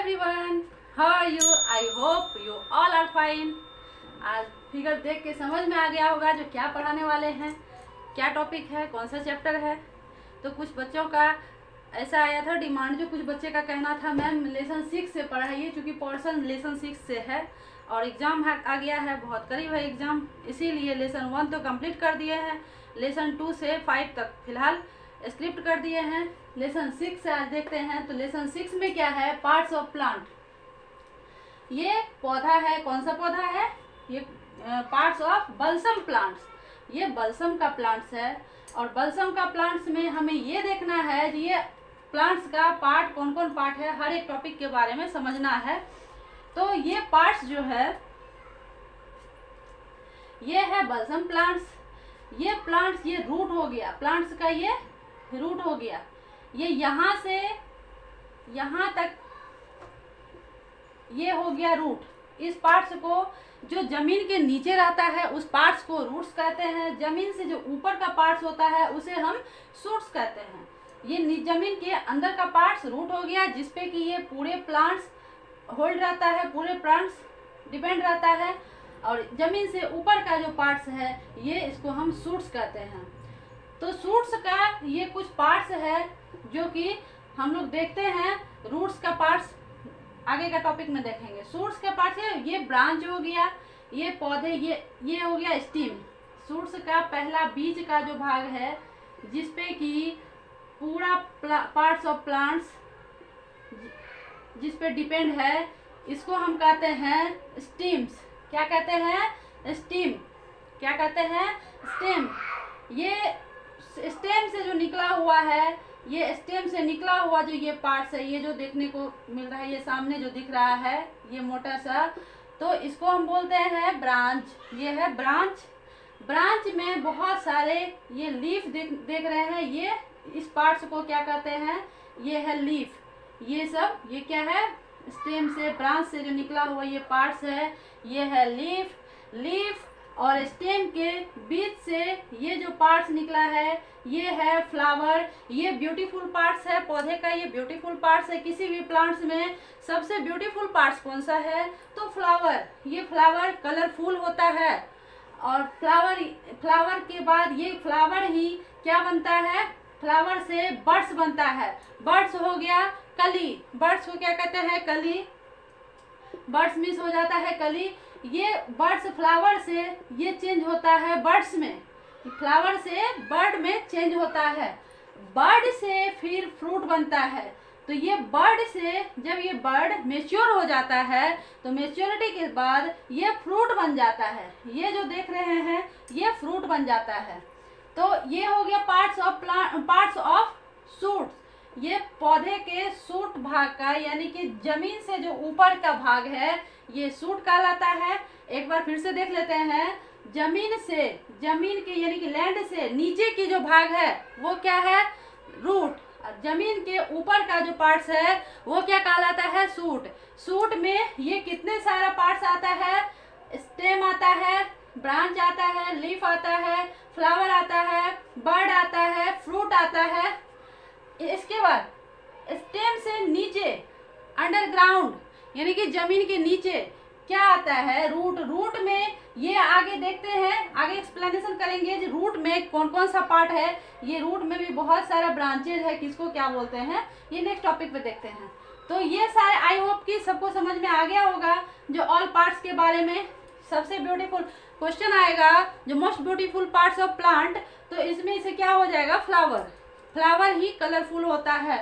everyone, how are you? I hope you all are fine. आज figure देख के समझ में आ गया होगा जो क्या पढ़ाने वाले हैं, क्या टॉपिक है, कौन सा चैप्टर है। तो कुछ बच्चों का ऐसा आया था डिमांड, जो कुछ बच्चे का कहना था मैम लेसन 6 से पढ़ाइए, क्योंकि पोर्शन लेसन 6 से है और एग्ज़ाम आ गया है, बहुत करीब है एग्ज़ाम, इसीलिए लेसन 1 तो कंप्लीट कर दिए हैं, लेसन 2 से 5 तक फिलहाल स्क्रिप्ट कर दिए हैं। लेसन 6 से आज देखते हैं। तो लेसन 6 में क्या है, पार्ट्स ऑफ प्लांट। ये पौधा है, कौन सा पौधा है, ये पार्ट्स ऑफ बल्सम प्लांट्स, ये बल्सम का प्लांट्स है। और बल्सम का प्लांट्स में हमें ये देखना है कि ये प्लांट्स का पार्ट कौन कौन पार्ट है, हर एक टॉपिक के बारे में समझना है। तो ये पार्ट्स जो है, ये है बल्सम प्लांट्स। ये प्लांट्स, ये रूट हो गया प्लांट्स का, ये रूट हो गया, ये यहाँ से यहाँ तक ये हो गया रूट। इस पार्ट्स को जो जमीन के नीचे रहता है उस पार्ट्स को रूट्स कहते हैं। जमीन से जो ऊपर का पार्ट्स होता है उसे हम शूट्स कहते हैं। ये जमीन के अंदर का पार्ट्स रूट हो गया, जिसपे कि ये पूरे प्लांट्स होल्ड रहता है, पूरे प्लांट्स डिपेंड रहता है। और जमीन से ऊपर का जो पार्ट्स है ये इसको हम शूट्स कहते हैं। तो शूट्स का ये कुछ पार्ट्स है जो कि हम लोग देखते हैं। रूट्स का पार्ट्स आगे का टॉपिक में देखेंगे। शूट्स का पार्ट्स है, ये ब्रांच हो गया, ये पौधे, ये हो गया स्टीम। शूट्स का पहला बीज का जो भाग है जिसपे कि पूरा पार्ट्स ऑफ प्लांट्स जिसपे डिपेंड है, इसको हम कहते हैं स्टीम्स। क्या कहते हैं, स्टीम। क्या कहते हैं, स्टेम। ये स्टेम से जो निकला हुआ है, ये स्टेम से निकला हुआ जो ये पार्ट्स है, ये जो देखने को मिल रहा है, ये सामने जो दिख रहा है ये मोटा सा, तो इसको हम बोलते हैं ब्रांच। ये है ब्रांच। ब्रांच में बहुत सारे ये लीफ देख रहे हैं, ये इस पार्ट्स को क्या कहते हैं, ये है लीफ। ये सब ये क्या है, स्टेम से ब्रांच से जो निकला हुआ ये पार्ट्स है, ये है लीफ। और स्टेम के बीच से ये जो पार्ट्स निकला है ये है फ्लावर। ये ब्यूटीफुल पार्ट्स है पौधे का, ये ब्यूटीफुल पार्ट्स है। किसी भी प्लांट्स में सबसे ब्यूटीफुल पार्ट्स कौन सा है, तो फ्लावर। ये फ्लावर कलरफुल होता है और फ्लावर के बाद ये फ्लावर ही क्या बनता है, फ्लावर से बर्ड्स बनता है। बर्ड्स हो गया कली, बर्ड्स को क्या कहते हैं, कली। बर्ड्स मिस हो जाता है कली। ये बर्ड्स फ्लावर से ये चेंज होता है बर्ड्स में, फ्लावर से बर्ड में चेंज होता है। बर्ड से फिर फ्रूट बनता है। तो ये बर्ड से जब ये बर्ड मेच्योर हो जाता है तो मेच्योरिटी के बाद ये फ्रूट बन जाता है। ये जो देख रहे हैं ये फ्रूट बन जाता है। तो ये हो गया पार्ट्स ऑफ शूट्स। ये पौधे के सूट भाग का, यानी कि जमीन से जो ऊपर का भाग है ये सूट कहलाता है। एक बार फिर से देख लेते हैं। जमीन के यानी कि लैंड से नीचे की जो भाग है वो क्या है, रूट। जमीन के ऊपर का जो पार्ट्स है वो क्या कहलाता है, सूट। सूट में ये कितने सारा पार्ट्स आता है, स्टेम आता है, ब्रांच आता है, लीफ आता है, फ्लावर आता है, बर्ड आता है, फ्रूट आता है। इसके बाद स्टेम से नीचे अंडरग्राउंड यानी कि जमीन के नीचे क्या आता है, रूट। रूट में ये आगे देखते हैं, आगे एक्सप्लेनेशन करेंगे रूट में कौन कौन सा पार्ट है। ये रूट में भी बहुत सारा ब्रांचेज है, किसको क्या बोलते हैं ये नेक्स्ट टॉपिक पे देखते हैं। तो ये सारे आई होप कि सबको समझ में आ गया होगा जो ऑल पार्ट्स के बारे में। सबसे ब्यूटीफुल क्वेश्चन आएगा जो most beautiful parts of plant, तो इसमें से क्या हो जाएगा, फ्लावर। फ्लावर ही कलरफुल होता है।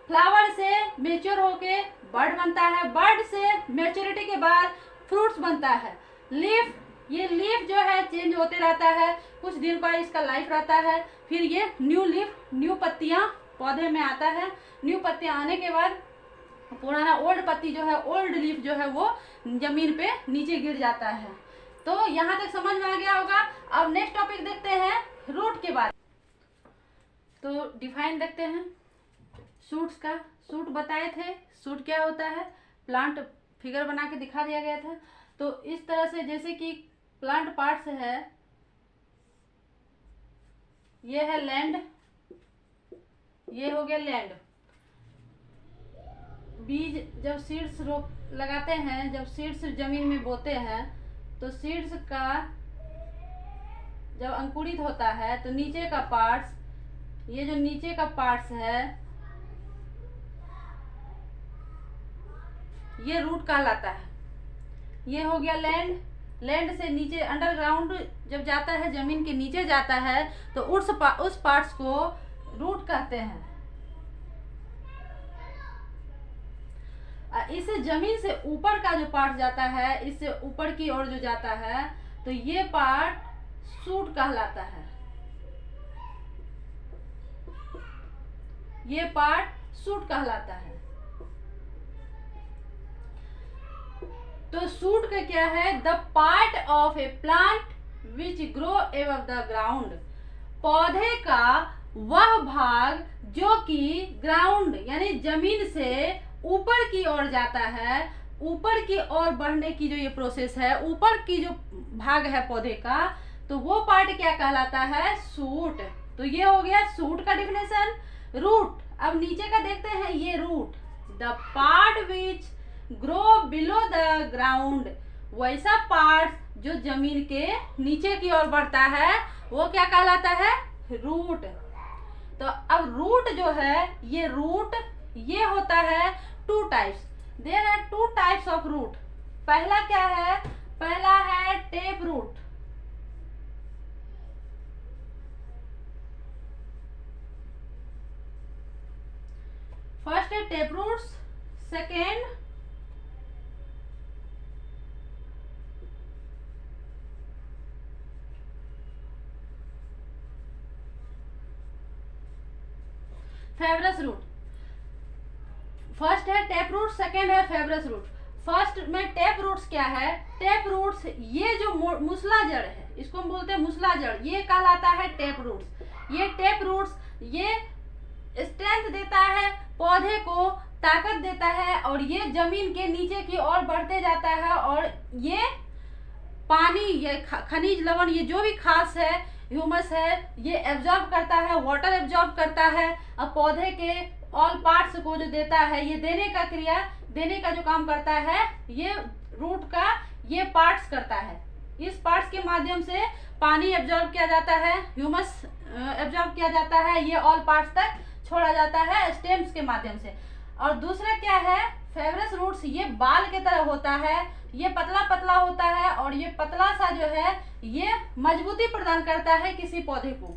फ्लावर से मेच्योर होके बर्ड बनता है, बर्ड से मेच्योरिटी के बाद फ्रूट्स बनता है। लीफ, ये लीफ जो है चेंज होते रहता है, कुछ दिन का इसका लाइफ रहता है। फिर ये न्यू लीफ, न्यू पत्तियां पौधे में आता है। न्यू पत्तियां आने के बाद पुराना ओल्ड पत्ती जो है, ओल्ड लीफ जो है वो जमीन पे नीचे गिर जाता है। तो यहाँ तक समझ में आ गया होगा। अब नेक्स्ट टॉपिक देखते हैं रूट के बारे में। तो डिफाइन देखते हैं शूट्स का। शूट बताए थे, शूट क्या होता है, प्लांट फिगर बना के दिखा दिया गया था। तो इस तरह से जैसे कि प्लांट पार्ट्स है, ये है लैंड, ये हो गया लैंड। बीज जब सीड्स लगाते हैं, जब सीड्स जमीन में बोते हैं, तो सीड्स का जब अंकुरित होता है तो नीचे का पार्ट्स, ये जो नीचे का पार्ट्स है ये रूट कहलाता है। ये हो गया लैंड। लैंड से नीचे अंडरग्राउंड जब जाता है, जमीन के नीचे जाता है, तो उस पार्ट्स को रूट कहते हैं। इससे जमीन से ऊपर का जो पार्ट जाता है, इससे ऊपर की ओर जो जाता है, तो ये पार्ट शूट कहलाता है। ये पार्ट शूट कहलाता है। तो शूट का क्या है? The part of A plant which grow above the ground. पौधे का वह भाग जो कि ग्राउंड यानी जमीन से ऊपर की ओर जाता है। ऊपर की ओर बढ़ने की जो ये प्रोसेस है, ऊपर की जो भाग है पौधे का, तो वो पार्ट क्या कहलाता है? शूट। तो ये हो गया शूट का डिफिनेशन। रूट, अब नीचे का देखते हैं। ये root, the part which grow below the ground. वैसा पार्ट जो जमीन के नीचे की ओर बढ़ता है वो क्या कहलाता है? रूट। तो अब रूट जो है, ये रूट ये होता है two types. There are two types of root. पहला क्या है? पहला है टेप रूट। फर्स्ट है tap roots, second fibrous root. First है टेप रूट, सेकेंड है फेब्रस रूट। फर्स्ट में टेप रूट्स क्या है? टेप रूट्स ये जो मूसला जड़ है, इसको हम बोलते हैं मूसला जड़, ये कहलाता है टेप रूट्स। ये टेप रूट्स ये स्ट्रेंथ देता है, पौधे को ताकत देता है, और ये जमीन के नीचे की ओर बढ़ते जाता है, और ये पानी, ये खनिज लवण, ये जो भी खास है, ह्यूमस है, ये एब्जॉर्ब करता है, वाटर एब्जॉर्ब करता है। अब पौधे के ऑल पार्ट्स को जो देता है, ये देने का जो काम करता है, ये रूट का ये पार्ट्स करता है। इस पार्ट्स के माध्यम से पानी एब्जॉर्ब किया जाता है, ह्यूमस एब्जॉर्ब किया जाता है, ये ऑल पार्ट्स तक छोड़ा जाता है स्टेम्स के माध्यम से। और दूसरा क्या है? फेब्रस रूट्स, ये बाल के तरह होता है, ये पतला पतला होता है, और ये पतला सा जो है ये मजबूती प्रदान करता है किसी पौधे को।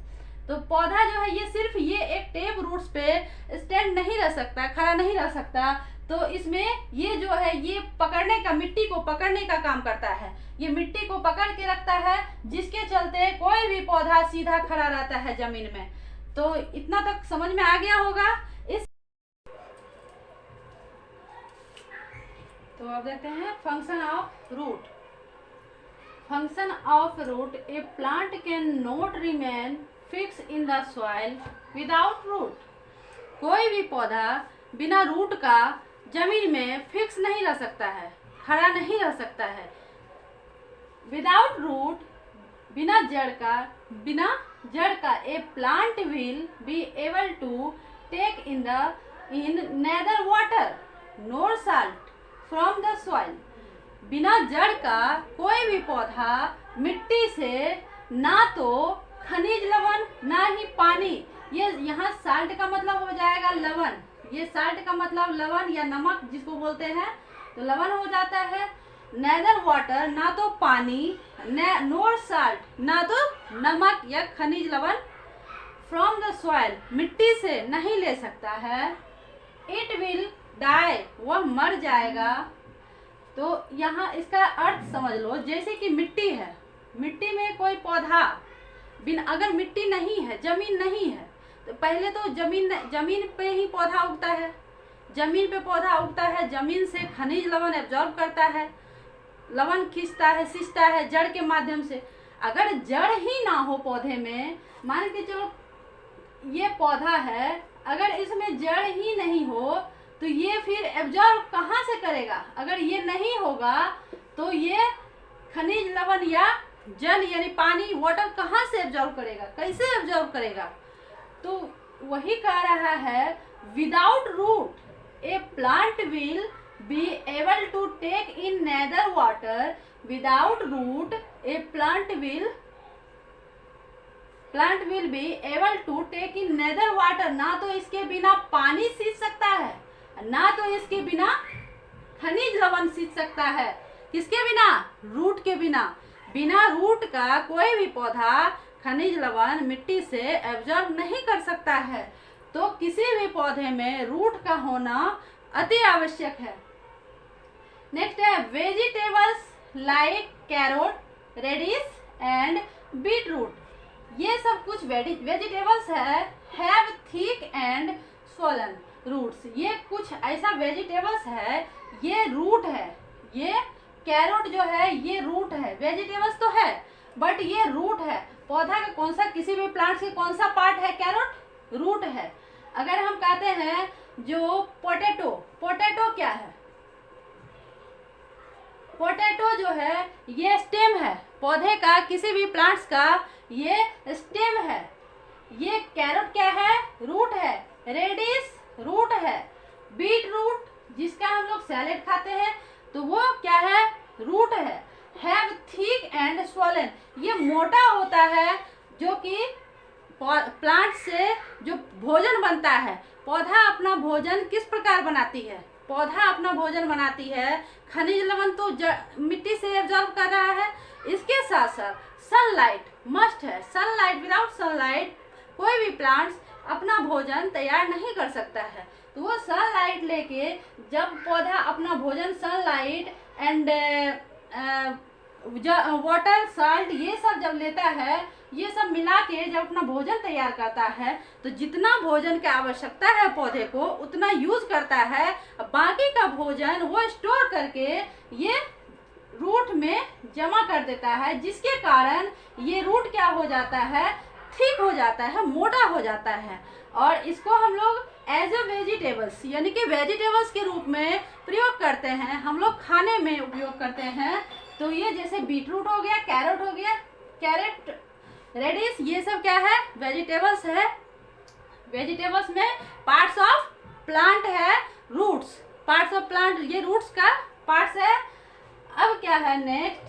तो पौधा जो है ये सिर्फ ये एक टेप रूट्स पे स्टैंड नहीं रह सकता, खड़ा नहीं रह सकता। तो इसमें ये जो है ये पकड़ने का, मिट्टी को पकड़ने का काम करता है। ये मिट्टी को पकड़ के रखता है, जिसके चलते कोई भी पौधा सीधा खड़ा रहता है जमीन में। तो इतना तक समझ में आ गया होगा। तो अब देखते हैं function of root. Function of root, a plant can not remain fix in the soil without root. कोई भी पौधा बिना रूट का जमीन में फिक्स नहीं रह सकता है, खड़ा नहीं रह सकता है। विदाउट रूट, बिना जड़ का a plant will be able to take in neither water nor salt from the soil. बिना जड़ का कोई भी पौधा मिट्टी से ना तो खनिज लवण, ना ही पानी, ये यहाँ साल्ट का मतलब हो जाएगा लवण, ये साल्ट का मतलब लवण या नमक जिसको बोलते हैं, तो लवण हो जाता है। नेदर वाटर, ना तो पानी, नोर साल्ट, ना तो नमक या खनिज लवण, फ्रॉम द सॉइल, मिट्टी से नहीं ले सकता है। इट विल डाई, वह मर जाएगा। तो यहाँ इसका अर्थ समझ लो, जैसे कि मिट्टी है, मिट्टी में कोई पौधा अगर मिट्टी नहीं है, जमीन नहीं है, तो पहले तो जमीन पे ही पौधा उगता है। जमीन पे पौधा उगता है, जमीन से खनिज लवण एब्जॉर्ब करता है, लवण खींचता है, सिंचता है जड़ के माध्यम से। अगर जड़ ही ना हो पौधे में, मान के चलो ये पौधा है, अगर इसमें जड़ ही नहीं हो तो ये फिर एब्जॉर्ब कहाँ से करेगा? अगर ये नहीं होगा तो ये खनिज लवण या जल यानी पानी, वाटर कहाँ से एब्जॉर्ब करेगा? कैसे एब्जॉर्ब करेगा? तो वही कह रहा है without root, a plant will be able to take in neither water without root, a plant will be able to take in neither water, ना तो इसके बिना पानी सींच सकता है, ना तो इसके बिना खनिज लवण सींच सकता है। किसके बिना? रूट के बिना। बिना रूट का कोई भी पौधा खनिज लवण मिट्टी से एब्जॉर्ब नहीं कर सकता है। तो किसी भी पौधे में रूट का होना अति आवश्यक है। नेक्स्ट है vegetables like carrot, radish and beetroot. ये सब कुछ वेजिटेबल्स है, have thick and swollen roots. ये कुछ ऐसा वेजिटेबल्स है, ये रूट है। ये कैरोट जो है ये रूट है, वेजिटेबल्स तो है बट ये रूट है। पौधा का कौन सा, किसी भी प्लांट के कौन सा पार्ट है? कैरोट, रूट है। अगर हम कहते हैं जो पोटैटो, पोटैटो क्या है? पोटैटो जो है ये स्टेम है पौधे का, किसी भी प्लांट्स का ये स्टेम है। ये कैरोट क्या है? रूट है। रेडिश रूट है। बीट रूट जिसका हम लोग सैलेड खाते हैं तो वो क्या है? रूट है। हैव थिक एंड स्वोलन, ये मोटा होता है, जो कि प्लांट से जो भोजन बनता है। पौधा अपना भोजन किस प्रकार बनाती है? पौधा अपना भोजन बनाती है, खनिज लवण तो मिट्टी से एब्जॉर्ब कर रहा है, इसके साथ साथ सनलाइट मस्ट है। सनलाइट, विदाउट सनलाइट कोई भी प्लांट्स अपना भोजन तैयार नहीं कर सकता है। तो वो सनलाइट लेके, जब पौधा अपना भोजन सनलाइट एंड वाटर, साल्ट ये सब जब लेता है, ये सब मिला के जब अपना भोजन तैयार करता है, तो जितना भोजन की आवश्यकता है पौधे को उतना यूज करता है। बाकी का भोजन वो स्टोर करके ये रूट में जमा कर देता है, जिसके कारण ये रूट क्या हो जाता है? थिक हो जाता है, मोटा हो जाता है। और इसको हम लोग एज ए वेजिटेबल्स यानी कि वेजिटेबल्स के रूप में प्रयोग करते हैं, हम लोग खाने में उपयोग करते हैं। तो ये जैसे बीटरूट हो गया, कैरेट हो गया, कैरेट, रेडिश, ये सब क्या है? वेजिटेबल्स है। वेजिटेबल्स में पार्ट्स ऑफ प्लांट है, रूट्स, पार्ट्स ऑफ प्लांट, ये रूट्स का पार्ट्स है। अब क्या है next?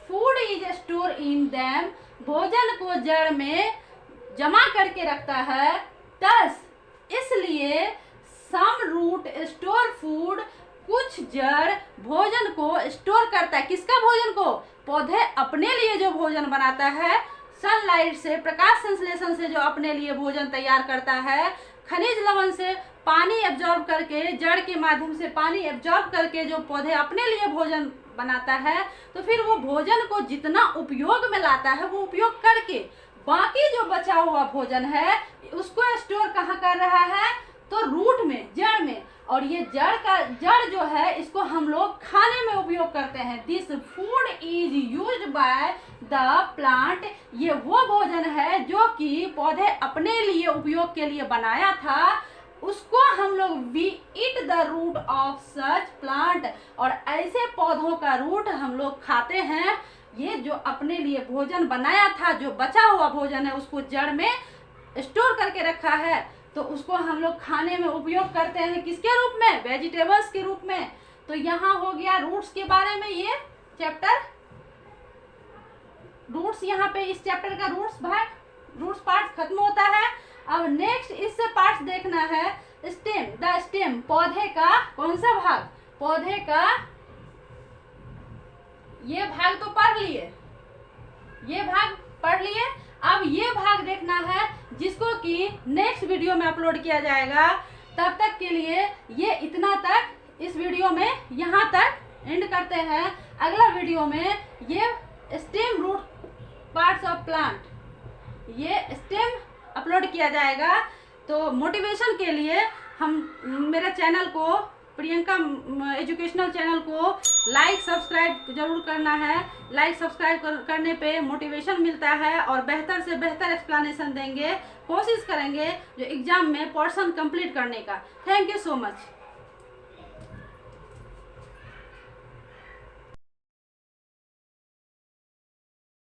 Food is store in them, भोजन को जड़ में जमा करके रखता है। दस, इसलिए सम रूट स्टोर फूड, कुछ जड़ भोजन को स्टोर करता है। किसका भोजन को? पौधे अपने लिए जो भोजन बनाता है, सनलाइट से, प्रकाश संश्लेषण से जो अपने लिए भोजन तैयार करता है, खनिज लवण से पानी एब्जॉर्ब करके, जड़ के माध्यम से पानी एब्जॉर्ब करके जो पौधे अपने लिए भोजन बनाता है, तो फिर वो भोजन को जितना उपयोग में लाता है वो उपयोग करके बाकी जो बचा हुआ भोजन है उसको स्टोर कहाँ कर रहा है? तो रूट में, जड़ में। और ये जड़ जो है इसको हम लोग खाने में उपयोग करते हैं। This food is used by the plant, ये वो भोजन है जो कि पौधे अपने लिए उपयोग के लिए बनाया था, उसको हम लोग we eat the root of such plant, और ऐसे पौधों का रूट हम लोग खाते हैं। ये जो अपने लिए भोजन बनाया था, जो बचा हुआ भोजन है उसको जड़ में स्टोर करके रखा है, तो उसको हम लोग खाने में उपयोग करते हैं। किसके रूप में? वेजिटेबल्स के रूप में। तो यहाँ हो गया रूट्स के बारे में ये चैप्टर, रूट्स, यहाँ पे इस चैप्टर का रूट्स भाग, रूट्स पार्ट खत्म होता है। अब नेक्स्ट इससे पार्ट्स देखना है स्टेम, द स्टेम, पौधे का कौन सा भाग? पौधे का ये भाग तो पढ़ लिए, ये भाग पढ़ लिए। अब ये भाग देखना है जिसको कि नेक्स्ट वीडियो में अपलोड किया जाएगा। तब तक के लिए ये इतना तक इस वीडियो में यहाँ तक एंड करते हैं। अगला वीडियो में ये stem root parts of plant, ये स्टेम अपलोड किया जाएगा। तो मोटिवेशन के लिए हम मेरे चैनल को, प्रियंका एजुकेशनल चैनल को लाइक सब्सक्राइब जरूर करना है। लाइक सब्सक्राइब करने पे मोटिवेशन मिलता है और बेहतर से बेहतर एक्सप्लेनेशन देंगे, कोशिश करेंगे जो एग्जाम में पोर्शन कंप्लीट करने का। Thank you so much.